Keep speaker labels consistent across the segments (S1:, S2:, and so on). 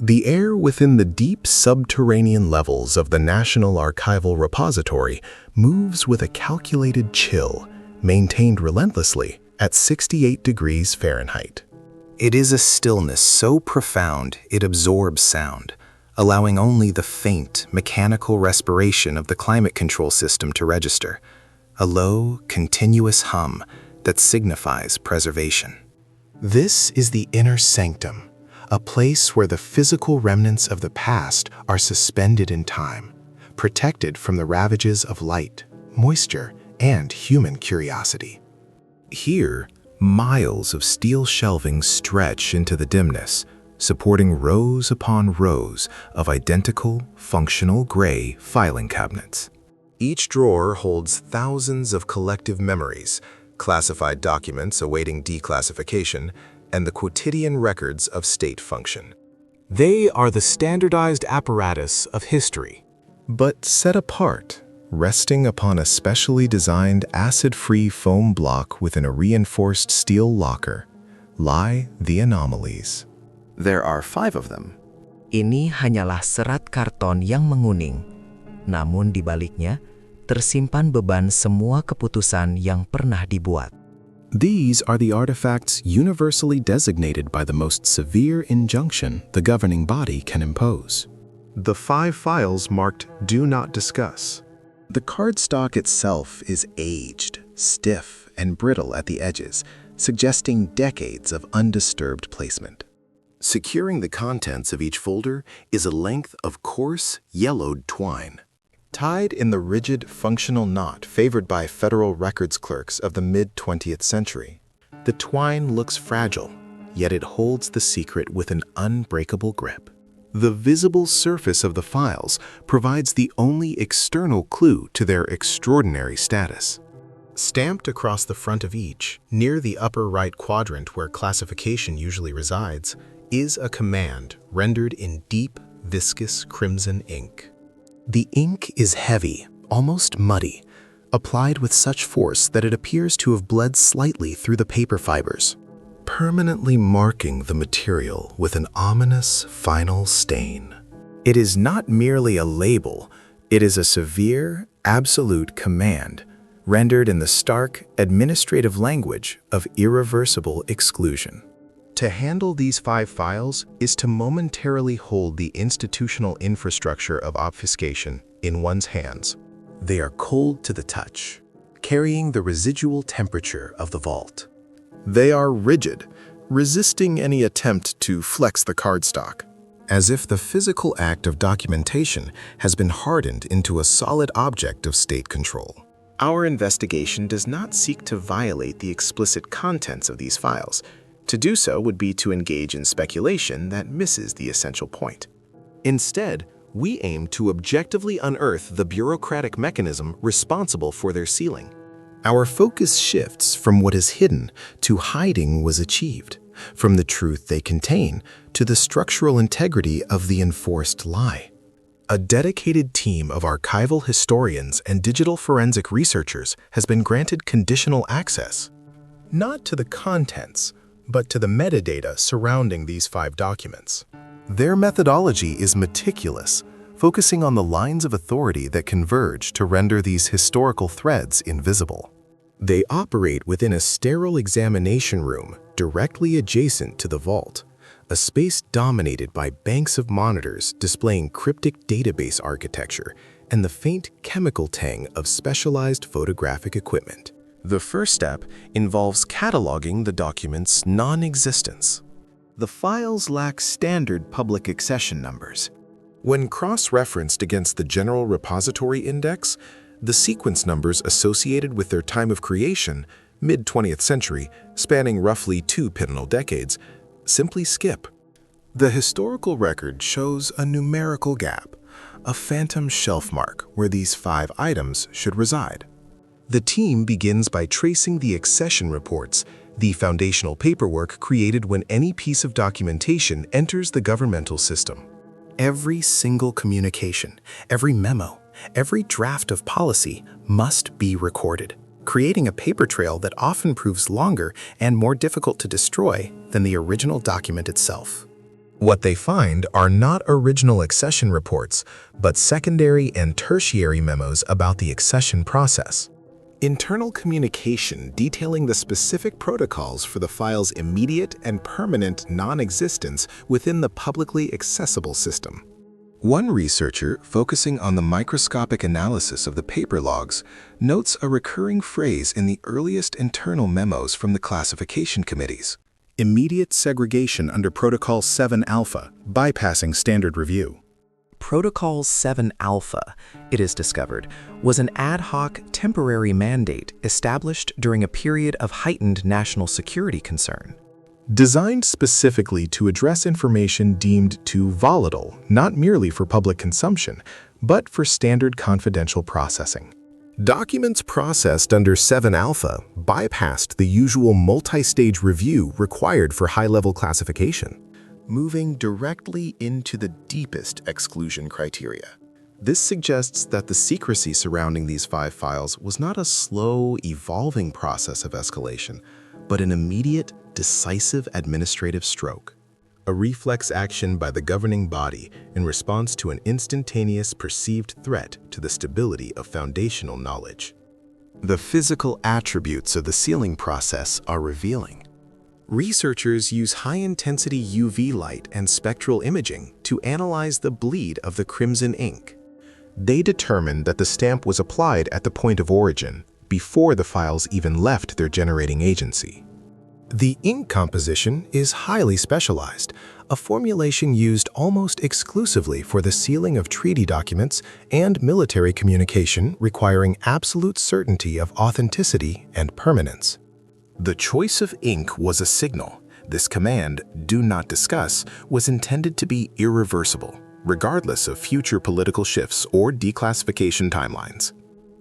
S1: The air within the deep subterranean levels of the National Archival Repository moves with a calculated chill, maintained relentlessly at 68 degrees Fahrenheit. It is a stillness so profound it absorbs sound, allowing only the faint, mechanical respiration of the climate control system to register, a low, continuous hum that signifies preservation. This is the inner sanctum, a place where the physical remnants of the past are suspended in time, protected from the ravages of light, moisture, and human curiosity. Here, miles of steel shelving stretch into the dimness, supporting rows upon rows of identical, functional gray filing cabinets. Each drawer holds thousands of collective memories, classified documents awaiting declassification, and the quotidian records of state function. They are the standardized apparatus of history, but set apart, resting upon a specially designed acid-free foam block within a reinforced steel locker, lie the anomalies.
S2: There are 5 of them.
S3: Ini hanyalah serat karton yang menguning, namun di baliknya tersimpan beban semua keputusan yang pernah dibuat.
S1: These are the artifacts universally designated by the most severe injunction the governing body can impose. The 5 files marked "Do Not Discuss." The cardstock itself is aged, stiff, and brittle at the edges, suggesting decades of undisturbed placement. Securing the contents of each folder is a length of coarse, yellowed twine, tied in the rigid, functional knot favored by federal records clerks of the mid-20th century. The twine looks fragile, yet it holds the secret with an unbreakable grip. The visible surface of the files provides the only external clue to their extraordinary status. Stamped across the front of each, near the upper right quadrant where classification usually resides, is a command rendered in deep, viscous crimson ink. The ink is heavy, almost muddy, applied with such force that it appears to have bled slightly through the paper fibers, permanently marking the material with an ominous final stain. It is not merely a label, it is a severe, absolute command, rendered in the stark, administrative language of irreversible exclusion. To handle these 5 files is to momentarily hold the institutional infrastructure of obfuscation in one's hands. They are cold to the touch, carrying the residual temperature of the vault. They are rigid, resisting any attempt to flex the cardstock, as if the physical act of documentation has been hardened into a solid object of state control. Our investigation does not seek to violate the explicit contents of these files. To do so would be to engage in speculation that misses the essential point. Instead, we aim to objectively unearth the bureaucratic mechanism responsible for their sealing. Our focus shifts from what is hidden to hiding was achieved, from the truth they contain to the structural integrity of the enforced lie. A dedicated team of archival historians and digital forensic researchers has been granted conditional access, not to the contents, but to the metadata surrounding these 5 documents. Their methodology is meticulous, focusing on the lines of authority that converge to render these historical threads invisible. They operate within a sterile examination room directly adjacent to the vault, a space dominated by banks of monitors displaying cryptic database architecture and the faint chemical tang of specialized photographic equipment. The first step involves cataloging the document's non-existence. The files lack standard public accession numbers. When cross-referenced against the General Repository Index, the sequence numbers associated with their time of creation, mid-20th century, spanning roughly 2 pinnacle decades, simply skip. The historical record shows a numerical gap, a phantom shelf mark where these 5 items should reside. The team begins by tracing the accession reports, the foundational paperwork created when any piece of documentation enters the governmental system. Every single communication, every memo, every draft of policy must be recorded, creating a paper trail that often proves longer and more difficult to destroy than the original document itself. What they find are not original accession reports, but secondary and tertiary memos about the accession process. Internal communication detailing the specific protocols for the file's immediate and permanent non-existence within the publicly accessible system. One researcher, focusing on the microscopic analysis of the paper logs, notes a recurring phrase in the earliest internal memos from the classification committees. Immediate segregation under Protocol 7 Alpha, bypassing standard review.
S3: Protocol 7 Alpha, it is discovered, was an ad hoc temporary mandate established during a period of heightened national security concern.
S1: Designed specifically to address information deemed too volatile, not merely for public consumption, but for standard confidential processing. Documents processed under 7 Alpha bypassed the usual multi-stage review required for high-level classification, moving directly into the deepest exclusion criteria. This suggests that the secrecy surrounding these 5 files was not a slow, evolving process of escalation, but an immediate, decisive administrative stroke. A reflex action by the governing body in response to an instantaneous perceived threat to the stability of foundational knowledge. The physical attributes of the sealing process are revealing. Researchers use high-intensity UV light and spectral imaging to analyze the bleed of the crimson ink. They determined that the stamp was applied at the point of origin, before the files even left their generating agency. The ink composition is highly specialized, a formulation used almost exclusively for the sealing of treaty documents and military communication requiring absolute certainty of authenticity and permanence. The choice of ink was a signal. This command, "Do not discuss," was intended to be irreversible, regardless of future political shifts or declassification timelines.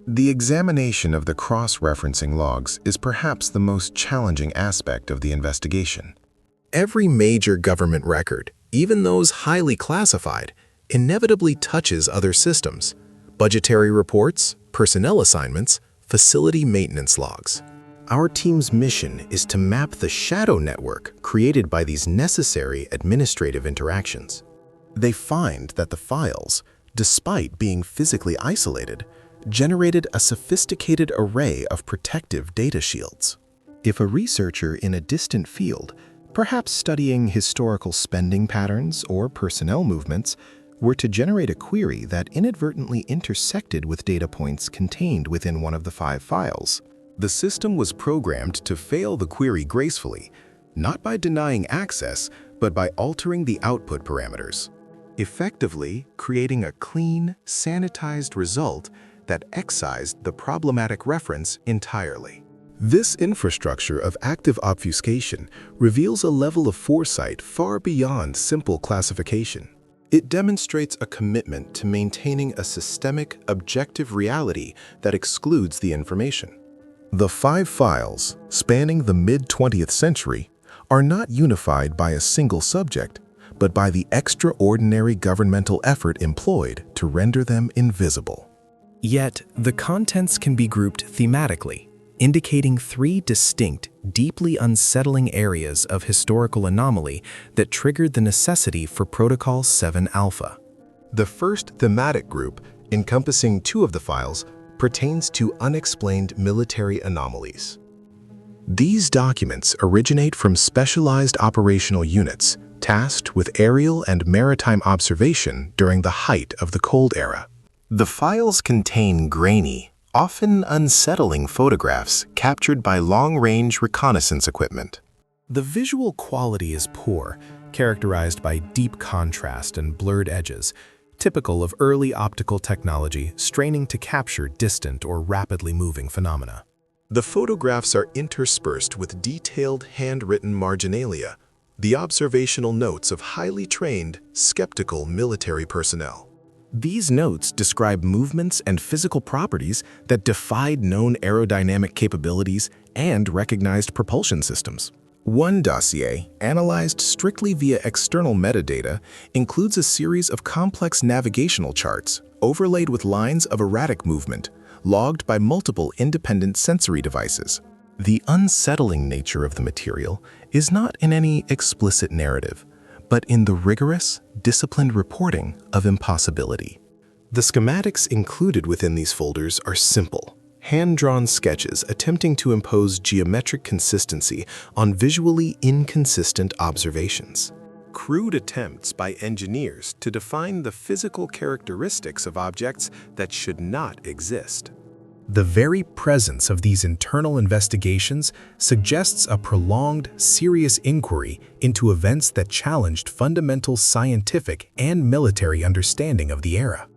S1: The examination of the cross-referencing logs is perhaps the most challenging aspect of the investigation. Every major government record, even those highly classified, inevitably touches other systems: budgetary reports, personnel assignments, facility maintenance logs. Our team's mission is to map the shadow network created by these necessary administrative interactions. They find that the files, despite being physically isolated, generated a sophisticated array of protective data shields. If a researcher in a distant field, perhaps studying historical spending patterns or personnel movements, were to generate a query that inadvertently intersected with data points contained within one of the 5 files, the system was programmed to fail the query gracefully, not by denying access, but by altering the output parameters, effectively creating a clean, sanitized result that excised the problematic reference entirely. This infrastructure of active obfuscation reveals a level of foresight far beyond simple classification. It demonstrates a commitment to maintaining a systemic, objective reality that excludes the information. The 5 files, spanning the mid-20th century, are not unified by a single subject, but by the extraordinary governmental effort employed to render them invisible. Yet, the contents can be grouped thematically, indicating 3 distinct, deeply unsettling areas of historical anomaly that triggered the necessity for Protocol 7 Alpha. The first thematic group, encompassing 2 of the files, pertains to unexplained military anomalies. These documents originate from specialized operational units tasked with aerial and maritime observation during the height of the Cold Era. The files contain grainy, often unsettling photographs captured by long-range reconnaissance equipment. The visual quality is poor, characterized by deep contrast and blurred edges, typical of early optical technology straining to capture distant or rapidly moving phenomena. The photographs are interspersed with detailed handwritten marginalia, the observational notes of highly trained, skeptical military personnel. These notes describe movements and physical properties that defied known aerodynamic capabilities and recognized propulsion systems. One dossier, analyzed strictly via external metadata, includes a series of complex navigational charts overlaid with lines of erratic movement, logged by multiple independent sensory devices. The unsettling nature of the material is not in any explicit narrative, but in the rigorous, disciplined reporting of impossibility. The schematics included within these folders are simple, hand-drawn sketches attempting to impose geometric consistency on visually inconsistent observations. Crude attempts by engineers to define the physical characteristics of objects that should not exist. The very presence of these internal investigations suggests a prolonged, serious inquiry into events that challenged fundamental scientific and military understanding of the era.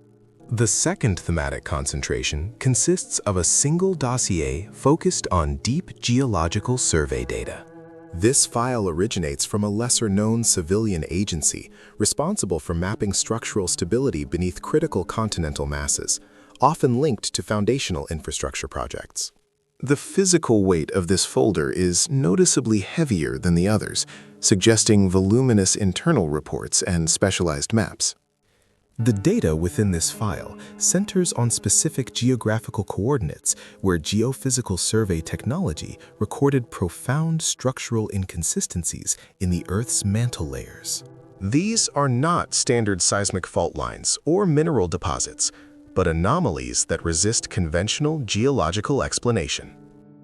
S1: The second thematic concentration consists of a single dossier focused on deep geological survey data. This file originates from a lesser-known civilian agency responsible for mapping structural stability beneath critical continental masses, often linked to foundational infrastructure projects. The physical weight of this folder is noticeably heavier than the others, suggesting voluminous internal reports and specialized maps. The data within this file centers on specific geographical coordinates where geophysical survey technology recorded profound structural inconsistencies in the Earth's mantle layers. These are not standard seismic fault lines or mineral deposits, but anomalies that resist conventional geological explanation.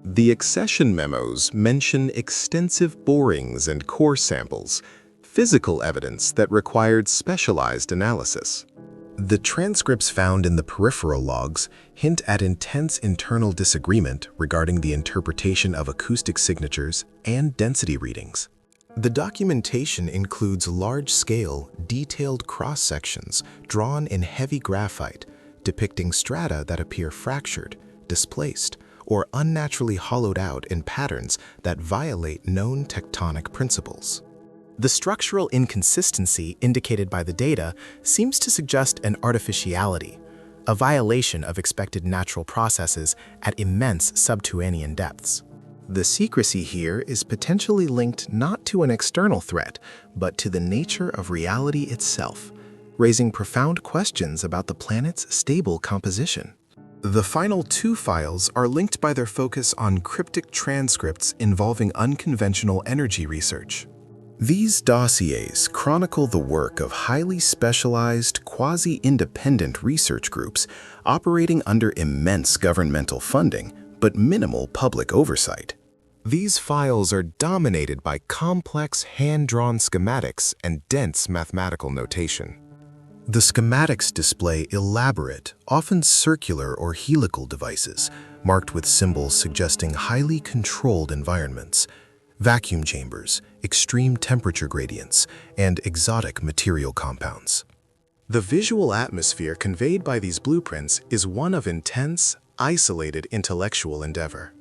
S1: The accession memos mention extensive borings and core samples, physical evidence that required specialized analysis. The transcripts found in the peripheral logs hint at intense internal disagreement regarding the interpretation of acoustic signatures and density readings. The documentation includes large-scale, detailed cross-sections drawn in heavy graphite, depicting strata that appear fractured, displaced, or unnaturally hollowed out in patterns that violate known tectonic principles. The structural inconsistency indicated by the data seems to suggest an artificiality, a violation of expected natural processes at immense subterranean depths. The secrecy here is potentially linked not to an external threat, but to the nature of reality itself, raising profound questions about the planet's stable composition. The final two files are linked by their focus on cryptic transcripts involving unconventional energy research. These dossiers chronicle the work of highly specialized, quasi-independent research groups operating under immense governmental funding but minimal public oversight. These files are dominated by complex hand-drawn schematics and dense mathematical notation. The schematics display elaborate, often circular or helical devices, marked with symbols suggesting highly controlled environments, vacuum chambers, extreme temperature gradients, and exotic material compounds. The visual atmosphere conveyed by these blueprints is one of intense, isolated intellectual endeavor.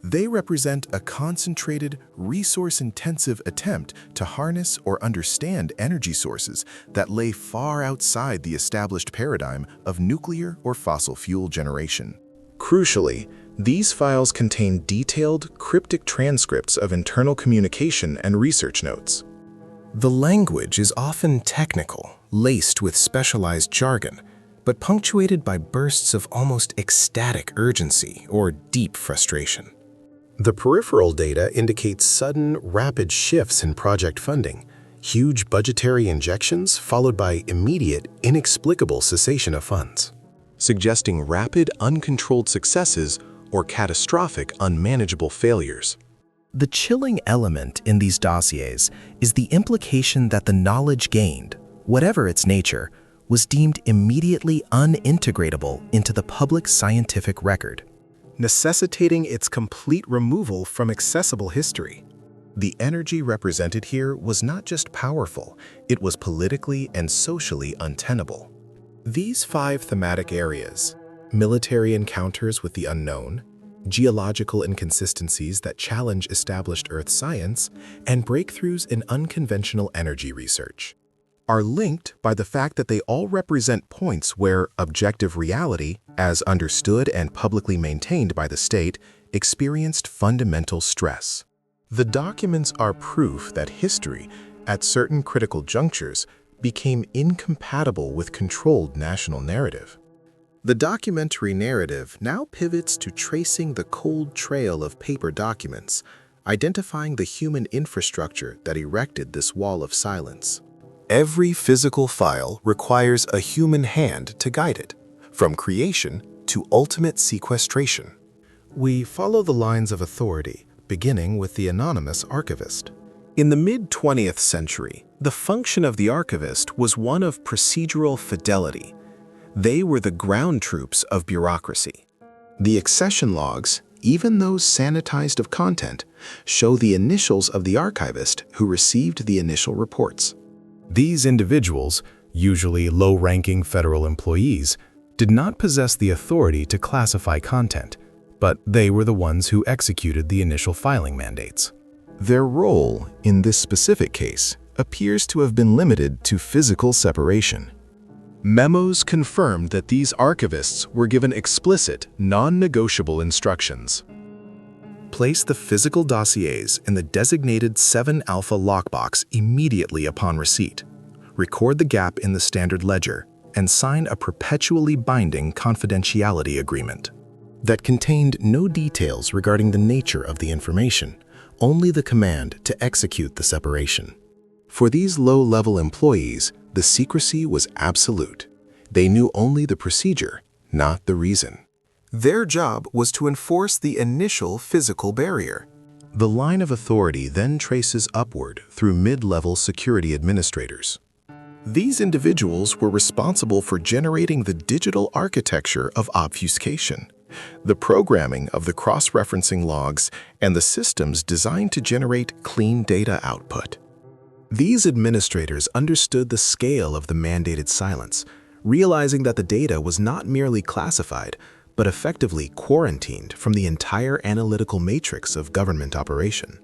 S1: They represent a concentrated, resource-intensive attempt to harness or understand energy sources that lay far outside the established paradigm of nuclear or fossil fuel generation. Crucially, these files contain detailed, cryptic transcripts of internal communication and research notes. The language is often technical, laced with specialized jargon, but punctuated by bursts of almost ecstatic urgency or deep frustration. The peripheral data indicates sudden, rapid shifts in project funding, huge budgetary injections followed by immediate, inexplicable cessation of funds, suggesting rapid, uncontrolled successes or catastrophic, unmanageable failures. The chilling element in these dossiers is the implication that the knowledge gained, whatever its nature, was deemed immediately unintegratable into the public scientific record, necessitating its complete removal from accessible history. The energy represented here was not just powerful, it was politically and socially untenable. These 5 thematic areas, military encounters with the unknown, geological inconsistencies that challenge established Earth science, and breakthroughs in unconventional energy research, are linked by the fact that they all represent points where objective reality, as understood and publicly maintained by the state, experienced fundamental stress. The documents are proof that history, at certain critical junctures, became incompatible with controlled national narrative. The documentary narrative now pivots to tracing the cold trail of paper documents, identifying the human infrastructure that erected this wall of silence. Every physical file requires a human hand to guide it, from creation to ultimate sequestration. We follow the lines of authority, beginning with the anonymous archivist. In the mid-20th century, the function of the archivist was one of procedural fidelity. They were the ground troops of bureaucracy. The accession logs, even those sanitized of content, show the initials of the archivist who received the initial reports. These individuals, usually low-ranking federal employees, did not possess the authority to classify content, but they were the ones who executed the initial filing mandates. Their role, in this specific case, appears to have been limited to physical separation. Memos confirmed that these archivists were given explicit, non-negotiable instructions. Place the physical dossiers in the designated 7-alpha lockbox immediately upon receipt. Record the gap in the standard ledger and sign a perpetually binding confidentiality agreement that contained no details regarding the nature of the information, only the command to execute the separation. For these low-level employees, the secrecy was absolute. They knew only the procedure, not the reason. Their job was to enforce the initial physical barrier. The line of authority then traces upward through mid-level security administrators. These individuals were responsible for generating the digital architecture of obfuscation, the programming of the cross-referencing logs, and the systems designed to generate clean data output. These administrators understood the scale of the mandated silence, realizing that the data was not merely classified, but effectively quarantined from the entire analytical matrix of government operation.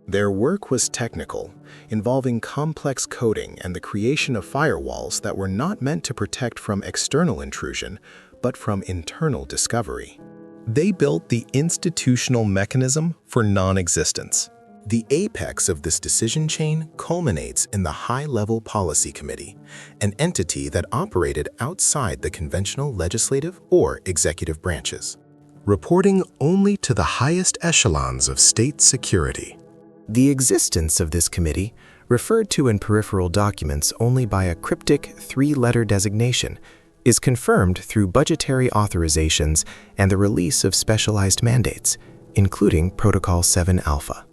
S1: Their work was technical, involving complex coding and the creation of firewalls that were not meant to protect from external intrusion, but from internal discovery. They built the institutional mechanism for non-existence. The apex of this decision chain culminates in the High-Level Policy Committee, an entity that operated outside the conventional legislative or executive branches, reporting only to the highest echelons of state security. The existence of this committee, referred to in peripheral documents only by a cryptic 3-letter designation, is confirmed through budgetary authorizations and the release of specialized mandates, including Protocol 7-alpha.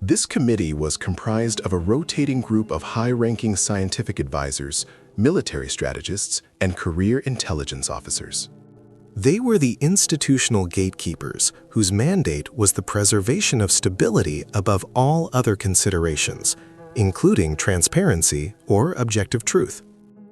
S1: This committee was comprised of a rotating group of high-ranking scientific advisors, military strategists, and career intelligence officers. They were the institutional gatekeepers whose mandate was the preservation of stability above all other considerations, including transparency or objective truth.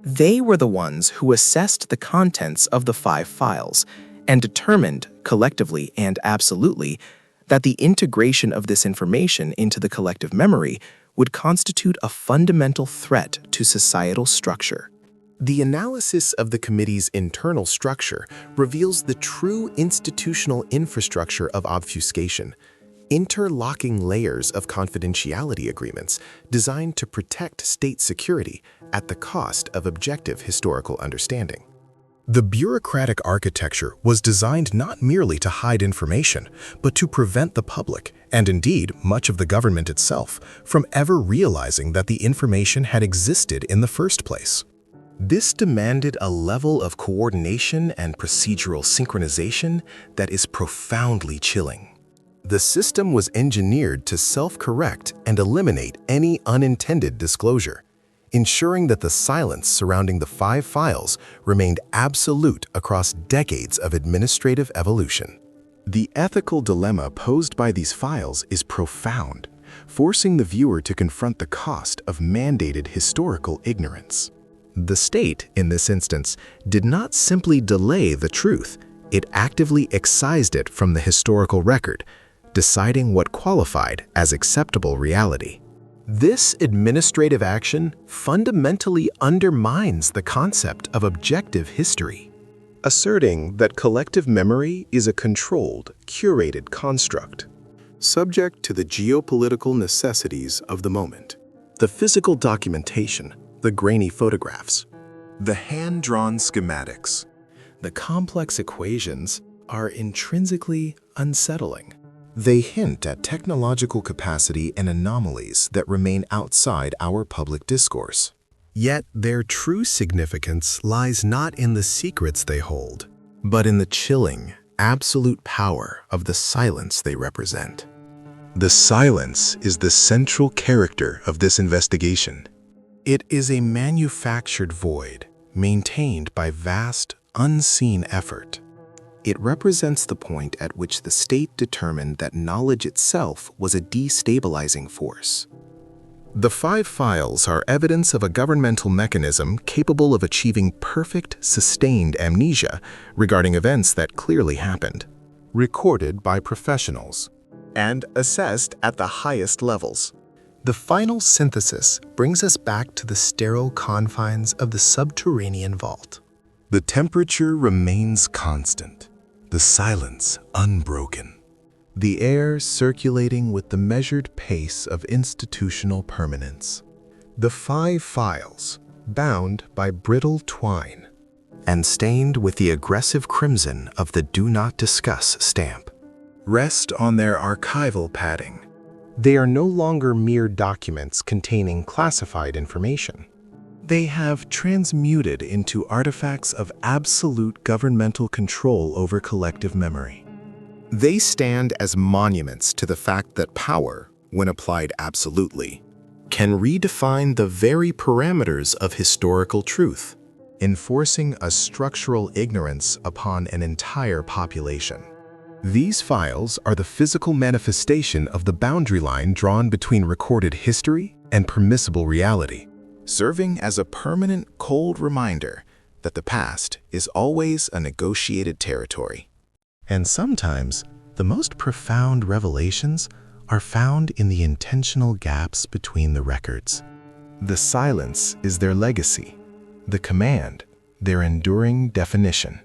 S1: They were the ones who assessed the contents of the 5 files and determined, collectively and absolutely, that the integration of this information into the collective memory would constitute a fundamental threat to societal structure. The analysis of the committee's internal structure reveals the true institutional infrastructure of obfuscation, interlocking layers of confidentiality agreements designed to protect state security at the cost of objective historical understanding. The bureaucratic architecture was designed not merely to hide information, but to prevent the public, and indeed much of the government itself, from ever realizing that the information had existed in the first place. This demanded a level of coordination and procedural synchronization that is profoundly chilling. The system was engineered to self-correct and eliminate any unintended disclosure, ensuring that the silence surrounding the 5 files remained absolute across decades of administrative evolution. The ethical dilemma posed by these files is profound, forcing the viewer to confront the cost of mandated historical ignorance. The state, in this instance, did not simply delay the truth, it actively excised it from the historical record, deciding what qualified as acceptable reality. This administrative action fundamentally undermines the concept of objective history, asserting that collective memory is a controlled, curated construct, subject to the geopolitical necessities of the moment. The physical documentation, the grainy photographs, the hand-drawn schematics, the complex equations are intrinsically unsettling. They hint at technological capacity and anomalies that remain outside our public discourse. Yet their true significance lies not in the secrets they hold, but in the chilling, absolute power of the silence they represent. The silence is the central character of this investigation. It is a manufactured void, maintained by vast, unseen effort. It represents the point at which the state determined that knowledge itself was a destabilizing force. The 5 files are evidence of a governmental mechanism capable of achieving perfect, sustained amnesia regarding events that clearly happened, recorded by professionals, and assessed at the highest levels. The final synthesis brings us back to the sterile confines of the subterranean vault. The temperature remains constant, the silence unbroken, the air circulating with the measured pace of institutional permanence. The 5 files, bound by brittle twine, and stained with the aggressive crimson of the Do Not Discuss stamp, rest on their archival padding. They are no longer mere documents containing classified information. They have transmuted into artifacts of absolute governmental control over collective memory. They stand as monuments to the fact that power, when applied absolutely, can redefine the very parameters of historical truth, enforcing a structural ignorance upon an entire population. These files are the physical manifestation of the boundary line drawn between recorded history and permissible reality, serving as a permanent cold reminder that the past is always a negotiated territory. And sometimes, the most profound revelations are found in the intentional gaps between the records. The silence is their legacy, the command, their enduring definition.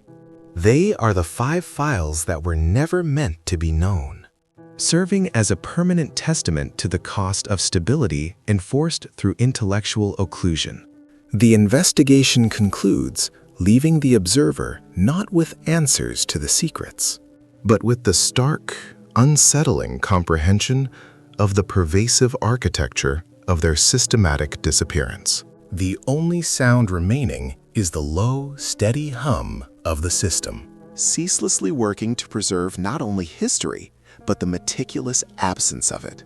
S1: They are the 5 files that were never meant to be known, serving as a permanent testament to the cost of stability enforced through intellectual occlusion. The investigation concludes, leaving the observer not with answers to the secrets, but with the stark, unsettling comprehension of the pervasive architecture of their systematic disappearance. The only sound remaining is the low, steady hum of the system, ceaselessly working to preserve not only history, but the meticulous absence of it.